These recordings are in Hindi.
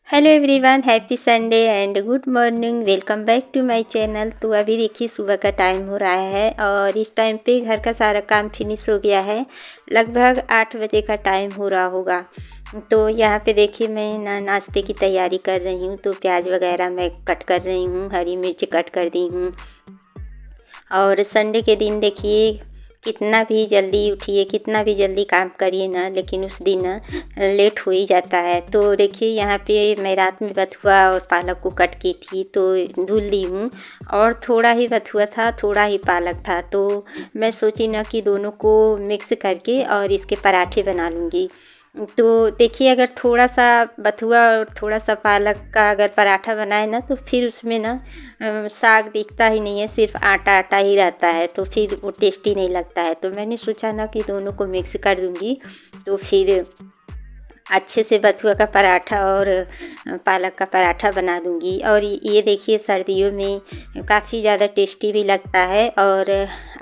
Hello everyone, happy Sunday and good morning. Welcome back to my channel. तो अभी देखिए सुबह का टाइम हो रहा है और इस टाइम पे घर का सारा काम फिनिश हो गया है। लगभग 8 बजे का टाइम हो रहा होगा। तो यहाँ पे देखिए मैं नाश्ते की तैयारी कर रही हूँ। तो प्याज वगैरह मैं कट कर रही हूँ, हरी मिर्च कट कर दी हूँ। और संडे के दिन देखिए कितना भी जल्दी उठिए, कितना भी जल्दी काम करिए ना, लेकिन उस दिन ना लेट हो ही जाता है। तो देखिए यहाँ पे मैं रात में बथुआ और पालक को कट की थी तो धुल ली हूँ। और थोड़ा ही बथुआ था, थोड़ा ही पालक था, तो मैं सोची ना कि दोनों को मिक्स करके और इसके पराठे बना लूँगी। तो देखिए अगर थोड़ा सा बथुआ और थोड़ा सा पालक का अगर पराठा बनाए ना तो फिर उसमें ना साग दिखता ही नहीं है, सिर्फ आटा आटा ही रहता है, तो फिर वो टेस्टी नहीं लगता है। तो मैंने सोचा ना कि दोनों को मिक्स कर दूँगी तो फिर अच्छे से बथुआ का पराठा और पालक का पराठा बना दूँगी। और ये देखिए सर्दियों में काफ़ी ज़्यादा टेस्टी भी लगता है। और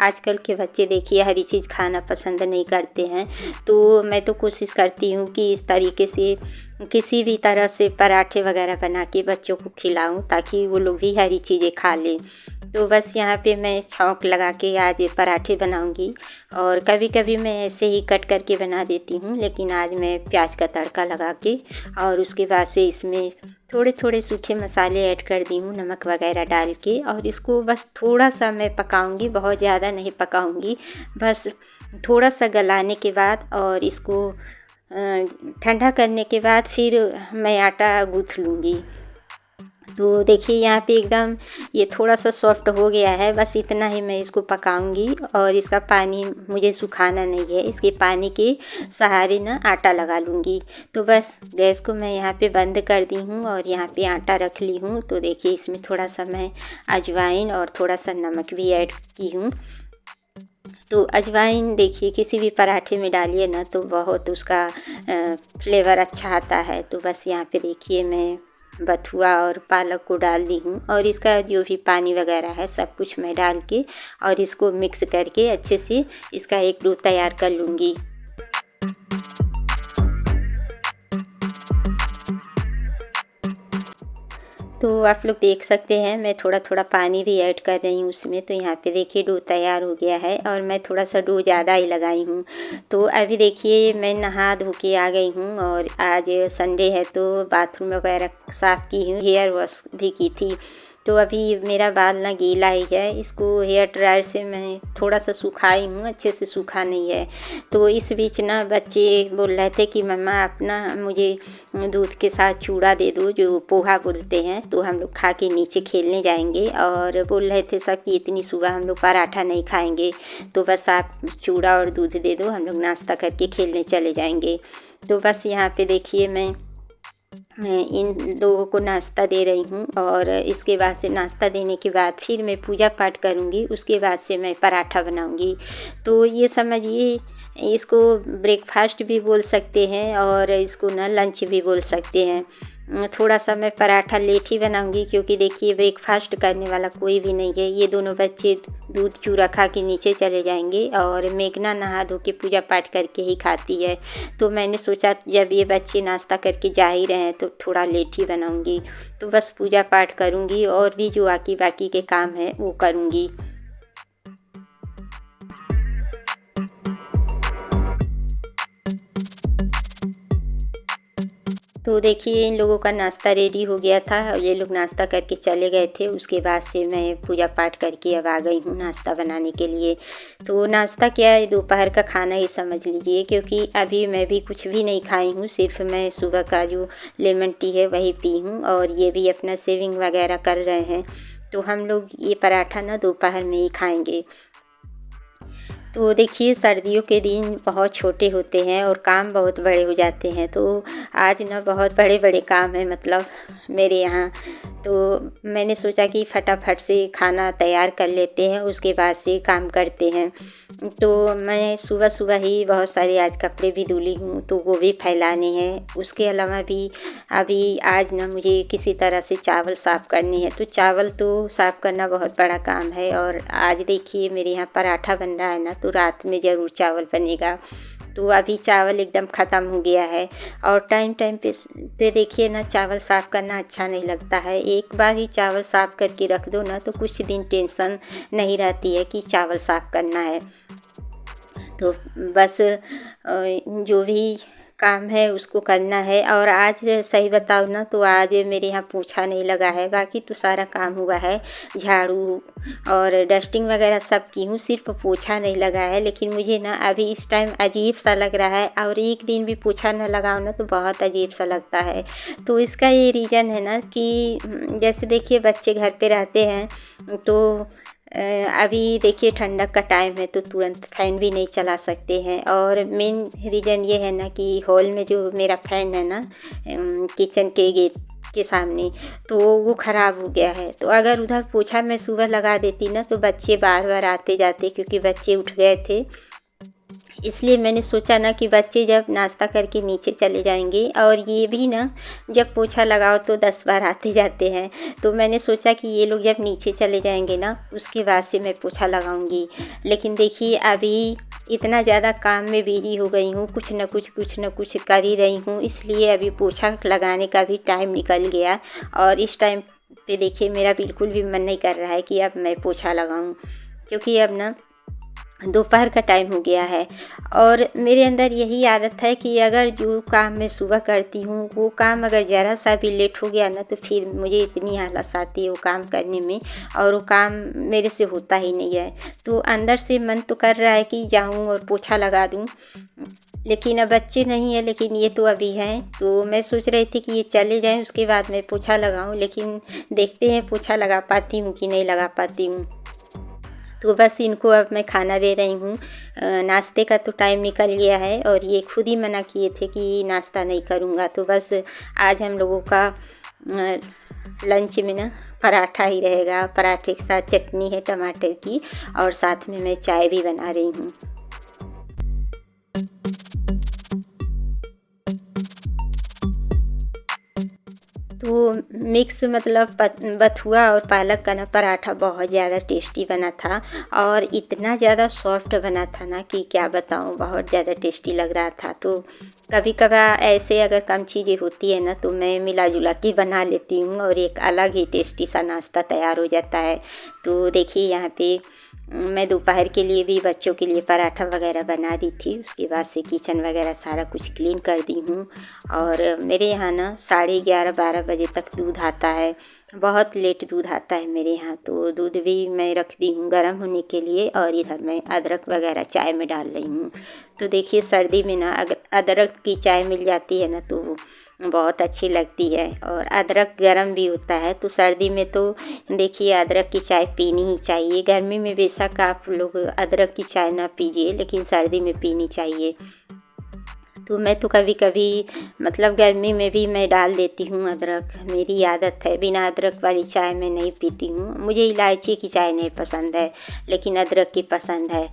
आजकल के बच्चे देखिए हरी चीज़ खाना पसंद नहीं करते हैं, तो मैं तो कोशिश करती हूँ कि इस तरीके से किसी भी तरह से पराठे वगैरह बना के बच्चों को खिलाऊं ताकि वो लोग भी हरी चीज़ें खा लें। तो बस यहाँ पे मैं छौंक लगा के आज पराठे बनाऊंगी। और कभी कभी मैं ऐसे ही कट करके बना देती हूँ, लेकिन आज मैं प्याज का तड़का लगा के और उसके बाद से इसमें थोड़े थोड़े सूखे मसाले ऐड कर दी हूँ, नमक वगैरह डाल के। और इसको बस थोड़ा सा मैं पकाऊंगी, बहुत ज़्यादा नहीं पकाऊंगी, बस थोड़ा सा गलाने के बाद और इसको ठंडा करने के बाद फिर मैं आटा गूँथ लूँगी। तो देखिए यहाँ पे एकदम ये थोड़ा सा सॉफ्ट हो गया है, बस इतना ही मैं इसको पकाऊंगी। और इसका पानी मुझे सुखाना नहीं है, इसके पानी के सहारे ना आटा लगा लूँगी। तो बस गैस को मैं यहाँ पे बंद कर दी हूँ और यहाँ पे आटा रख ली हूँ। तो देखिए इसमें थोड़ा सा मैं अजवाइन और थोड़ा सा नमक भी ऐड की हूँ। तो अजवाइन देखिए किसी भी पराठे में डालिए ना तो बहुत उसका फ्लेवर अच्छा आता है। तो बस यहाँ पे देखिए मैं बथुआ और पालक को डाल दी हूँ और इसका जो भी पानी वगैरह है सब कुछ मैं डाल के और इसको मिक्स करके अच्छे से इसका एक डो तैयार कर लूँगी। तो आप लोग देख सकते हैं मैं थोड़ा थोड़ा पानी भी ऐड कर रही हूँ उसमें। तो यहाँ पे देखिए डो तैयार हो गया है और मैं थोड़ा सा डो ज़्यादा ही लगाई हूँ। तो अभी देखिए मैं नहा धो के आ गई हूँ और आज संडे है तो बाथरूम वगैरह साफ़ की हूँ, हेयर वॉश भी की थी। तो अभी मेरा बाल ना गीला ही है, इसको हेयर ड्रायर से मैं थोड़ा सा सुखाई हूँ, अच्छे से सूखा नहीं है। तो इस बीच ना बच्चे बोल रहे थे कि मम्मा अपना मुझे दूध के साथ चूड़ा दे दो, जो पोहा बोलते हैं, तो हम लोग खा के नीचे खेलने जाएंगे। और बोल रहे थे सब कि इतनी सुबह हम लोग पराठा नहीं खाएंगे, तो बस आप चूड़ा और दूध दे दो, हम लोग नाश्ता करके खेलने चले जाएंगे। तो बस यहाँ पे देखिए मैं इन लोगों को नाश्ता दे रही हूँ और इसके बाद से नाश्ता देने के बाद फिर मैं पूजा पाठ करूँगी, उसके बाद से मैं पराठा बनाऊँगी। तो ये समझिए इसको ब्रेकफास्ट भी बोल सकते हैं और इसको ना लंच भी बोल सकते हैं। थोड़ा सा मैं पराठा लेट ही बनाऊँगी क्योंकि देखिए ब्रेकफास्ट करने वाला कोई भी नहीं है। ये दोनों बच्चे दूध चूरा खा के नीचे चले जाएंगे और मेघना नहा धो के पूजा पाठ करके ही खाती है। तो मैंने सोचा जब ये बच्चे नाश्ता करके जा ही रहे हैं तो थोड़ा लेट ही बनाऊँगी। तो बस पूजा पाठ करूँगी और भी जो बाकी के काम है वो करूँगी। तो देखिए इन लोगों का नाश्ता रेडी हो गया था और ये लोग नाश्ता करके चले गए थे। उसके बाद से मैं पूजा पाठ करके अब आ गई हूँ नाश्ता बनाने के लिए। तो नाश्ता क्या है, दोपहर का खाना ही समझ लीजिए, क्योंकि अभी मैं भी कुछ भी नहीं खाई हूँ, सिर्फ मैं सुबह का जो लेमन टी है वही पी हूँ और ये भी अपना सेविंग वगैरह कर रहे हैं। तो हम लोग ये पराठा ना दोपहर में ही खाएँगे। तो देखिए सर्दियों के दिन बहुत छोटे होते हैं और काम बहुत बड़े हो जाते हैं। तो आज ना बहुत बड़े बड़े काम हैं मतलब मेरे यहाँ। तो मैंने सोचा कि फटाफट से खाना तैयार कर लेते हैं, उसके बाद से काम करते हैं। तो मैं सुबह सुबह ही बहुत सारे आज कपड़े भी धुली हूँ, तो वो भी फैलाने हैं। उसके अलावा भी अभी आज ना मुझे किसी तरह से चावल साफ़ करने हैं। तो चावल तो साफ़ करना बहुत बड़ा काम है और आज देखिए मेरे यहाँ पराठा बन रहा है ना, तो रात में ज़रूर चावल बनेगा। तो अभी चावल एकदम ख़त्म हो गया है। और टाइम टाइम पे देखिए ना, चावल साफ़ करना अच्छा नहीं लगता है। एक बार ही चावल साफ़ करके रख दो ना, तो कुछ दिन टेंशन नहीं रहती है कि चावल साफ़ करना है। तो बस जो भी काम है उसको करना है। और आज सही बताऊँ ना, तो आज मेरे यहाँ पोछा नहीं लगा है, बाकी तो सारा काम हुआ है। झाड़ू और डस्टिंग वगैरह सब की हूँ, सिर्फ पोछा नहीं लगा है। लेकिन मुझे ना अभी इस टाइम अजीब सा लग रहा है, और एक दिन भी पोछा न लगाओ ना तो बहुत अजीब सा लगता है। तो इसका ये रीज़न है ना कि जैसे देखिए बच्चे घर पे रहते हैं, तो अभी देखिए ठंडक का टाइम है, तो तुरंत फ़ैन भी नहीं चला सकते हैं। और मेन रीज़न ये है ना कि हॉल में जो मेरा फ़ैन है ना, किचन के गेट के सामने, तो वो ख़राब हो गया है। तो अगर उधर पोछा मैं सुबह लगा देती ना, तो बच्चे बार बार आते जाते, क्योंकि बच्चे उठ गए थे। इसलिए मैंने सोचा ना कि बच्चे जब नाश्ता करके नीचे चले जाएंगे, और ये भी ना जब पोछा लगाओ तो 10 बार आते जाते हैं, तो मैंने सोचा कि ये लोग जब नीचे चले जाएंगे ना, उसके बाद से मैं पोछा लगाऊंगी। लेकिन देखिए अभी इतना ज़्यादा काम में बिजी हो गई हूँ, कुछ न कुछ कर ही रही हूँ, इसलिए अभी पोछा लगाने का भी टाइम निकल गया। और इस टाइम पे देखिए मेरा बिल्कुल भी मन नहीं कर रहा है कि अब मैं पोछा लगाऊँ, क्योंकि अब ना दोपहर का टाइम हो गया है। और मेरे अंदर यही आदत है कि अगर जो काम मैं सुबह करती हूँ, वो काम अगर ज़रा सा भी लेट हो गया ना, तो फिर मुझे इतनी आलस आती है वो काम करने में, और वो काम मेरे से होता ही नहीं है। तो अंदर से मन तो कर रहा है कि जाऊँ और पोछा लगा दूँ, लेकिन अब बच्चे नहीं है, लेकिन ये तो अभी हैं। तो मैं सोच रही थी कि ये चले जाएं, उसके बाद मैं पोछा लगाऊं, लेकिन देखते हैं पोछा लगा पाती हूँ कि नहीं लगा पाती हूँ। तो बस इनको अब मैं खाना दे रही हूँ। नाश्ते का तो टाइम निकल गया है, और ये खुद ही मना किए थे कि नाश्ता नहीं करूँगा। तो बस आज हम लोगों का लंच में ना पराठा ही रहेगा। पराठे के साथ चटनी है टमाटर की, और साथ में मैं चाय भी बना रही हूँ। तो मिक्स मतलब बथुआ और पालक का ना पराठा बहुत ज़्यादा टेस्टी बना था, और इतना ज़्यादा सॉफ्ट बना था ना कि क्या बताऊँ, बहुत ज़्यादा टेस्टी लग रहा था। तो कभी कभार ऐसे अगर कम चीज़ें होती है ना, तो मैं मिला जुला के बना लेती हूँ, और एक अलग ही टेस्टी सा नाश्ता तैयार हो जाता है। तो देखिए यहाँ पे मैं दोपहर के लिए भी बच्चों के लिए पराठा वगैरह बना दी थी। उसके बाद से किचन वगैरह सारा कुछ क्लीन कर दी हूँ। और मेरे यहाँ ना 11:30-12 बजे तक दूध आता है, बहुत लेट दूध आता है मेरे यहाँ। तो दूध भी मैं रख दी हूँ गर्म होने के लिए, और इधर मैं अदरक वगैरह चाय में डाल रही हूँ। तो देखिए सर्दी में ना अगर अदरक की चाय मिल जाती है ना, तो बहुत अच्छी लगती है, और अदरक गर्म भी होता है। तो सर्दी में तो देखिए अदरक की चाय पीनी ही चाहिए। गर्मी में बेशक आप लोग अदरक की चाय ना पीजिए, लेकिन सर्दी में पीनी चाहिए। तो मैं तो कभी कभी मतलब गर्मी में भी मैं डाल देती हूँ अदरक, मेरी आदत है। बिना अदरक वाली चाय मैं नहीं पीती हूँ। मुझे इलायची की चाय नहीं पसंद है, लेकिन अदरक की पसंद है।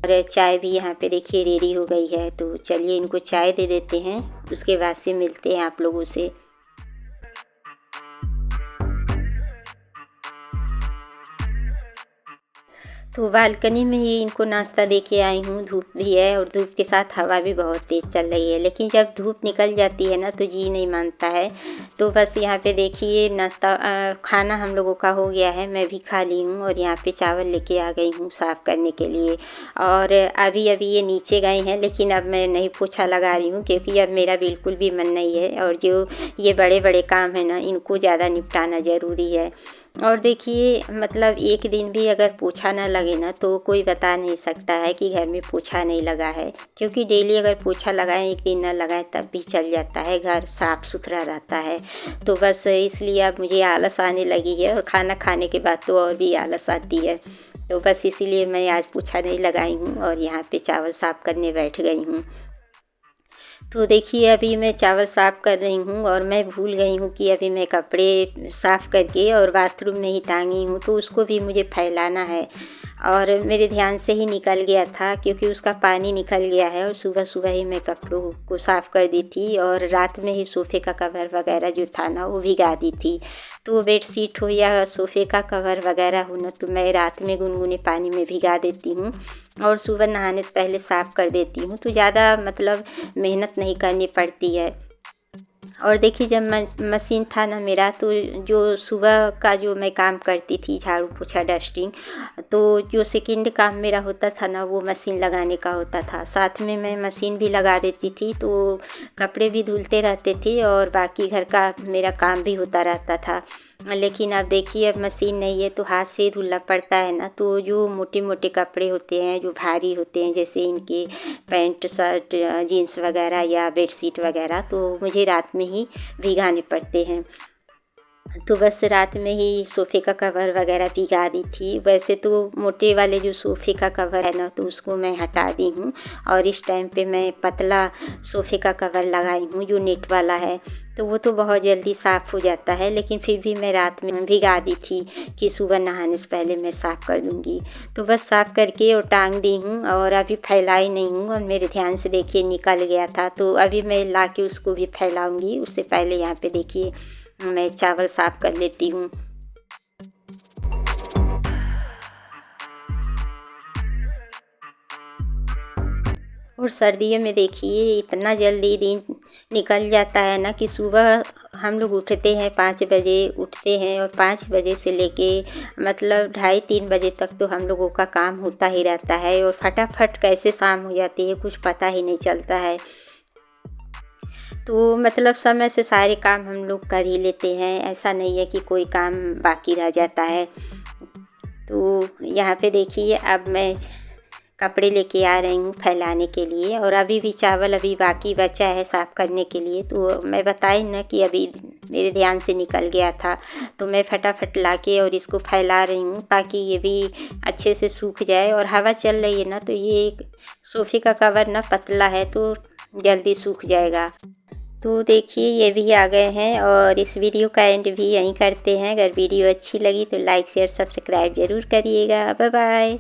और चाय भी यहाँ पे देखिए रेडी हो गई है। तो चलिए इनको चाय दे देते हैं, उसके बाद से मिलते हैं आप लोगों से। तो बालकनी में ही इनको नाश्ता दे के आई हूँ। धूप भी है, और धूप के साथ हवा भी बहुत तेज़ चल रही है, लेकिन जब धूप निकल जाती है ना, तो जी नहीं मानता है। तो बस यहाँ पे देखिए नाश्ता खाना हम लोगों का हो गया है, मैं भी खा ली हूँ। और यहाँ पे चावल लेके आ गई हूँ साफ़ करने के लिए। और अभी अभी ये नीचे गए हैं, लेकिन अब मैं नहीं पोछा लगा रही हूँ, क्योंकि अब मेरा बिल्कुल भी मन नहीं है। और जो ये बड़े बड़े काम है ना, इनको ज़्यादा निपटाना ज़रूरी है। और देखिए मतलब एक दिन भी अगर पोछा ना लगे ना, तो कोई बता नहीं सकता है कि घर में पोछा नहीं लगा है, क्योंकि डेली अगर पोछा लगाएं, एक दिन ना लगाएं, तब भी चल जाता है, घर साफ़ सुथरा रहता है। तो बस इसलिए अब मुझे आलस आने लगी है, और खाना खाने के बाद तो और भी आलस आती है। तो बस इसीलिए मैं आज पोछा नहीं लगाई हूँ, और यहाँ पे चावल साफ़ करने बैठ गई हूँ। तो देखिए अभी मैं चावल साफ़ कर रही हूँ, और मैं भूल गई हूँ कि अभी मैं कपड़े साफ़ करके और बाथरूम में ही टांगी हूँ, तो उसको भी मुझे फैलाना है। और मेरे ध्यान से ही निकल गया था क्योंकि उसका पानी निकल गया है और सुबह सुबह ही मैं कपड़ों को साफ़ कर दी थी और रात में ही सोफ़े का कवर वगैरह जो था ना वो भिगा दी थी। तो बेडशीट हो या सोफ़े का कवर वगैरह हो ना तो मैं रात में गुनगुने पानी में भिगा देती हूँ और सुबह नहाने से पहले साफ़ कर देती हूँ, तो ज़्यादा मतलब मेहनत नहीं करनी पड़ती है। और देखिए जब मशीन था ना मेरा, तो जो सुबह का जो मैं काम करती थी झाड़ू पोछा डस्टिंग, तो जो सेकंड काम मेरा होता था ना वो मशीन लगाने का होता था। साथ में मैं मशीन भी लगा देती थी तो कपड़े भी धुलते रहते थे और बाकी घर का मेरा काम भी होता रहता था। लेकिन अब देखिए अब मशीन नहीं है तो हाथ से ही धुलना पड़ता है ना, तो जो मोटे मोटे कपड़े होते हैं जो भारी होते हैं जैसे इनके पैंट शर्ट जीन्स वगैरह या बेडशीट वगैरह, तो मुझे रात में ही भिगाने पड़ते हैं। तो बस रात में ही सोफ़े का कवर वगैरह भिगा दी थी। वैसे तो मोटे वाले जो सोफ़े का कवर है ना तो उसको मैं हटा दी हूँ और इस टाइम पे मैं पतला सोफ़े का कवर लगाई हूँ जो नेट वाला है, तो वो तो बहुत जल्दी साफ़ हो जाता है। लेकिन फिर भी मैं रात में भिगा दी थी कि सुबह नहाने से पहले मैं साफ़ कर दूँगी। तो बस साफ़ करके और टांग दी हूँ और अभी फैलाई नहीं हूँ और मेरे ध्यान से देखिए निकल गया था, तो अभी मैं ला के उसको भी फैलाऊँगी। उससे पहले यहाँ पे देखिए मैं चावल साफ़ कर लेती हूँ। और सर्दियों में देखिए इतना जल्दी दिन निकल जाता है ना कि सुबह हम लोग उठते हैं 5 बजे उठते हैं और 5 बजे से लेके मतलब ढाई 3 बजे तक तो हम लोगों का काम होता ही रहता है और फटाफट कैसे शाम हो जाती है कुछ पता ही नहीं चलता है। तो मतलब समय से सारे काम हम लोग कर ही लेते हैं, ऐसा नहीं है कि कोई काम बाकी रह जाता है। तो यहाँ पे देखिए अब मैं कपड़े लेके आ रही हूँ फैलाने के लिए और अभी भी चावल अभी बाकी बचा है साफ़ करने के लिए। तो मैं बताई ना कि अभी मेरे ध्यान से निकल गया था, तो मैं फटाफट लाके और इसको फैला रही हूँ ताकि ये भी अच्छे से सूख जाए। और हवा चल रही है ना तो ये एक सोफ़े का कवर ना पतला है तो जल्दी सूख जाएगा। तो देखिए ये भी आ गए हैं और इस वीडियो का एंड भी यहीं करते हैं। अगर वीडियो अच्छी लगी तो लाइक शेयर सब्सक्राइब ज़रूर करिएगा। Bye bye.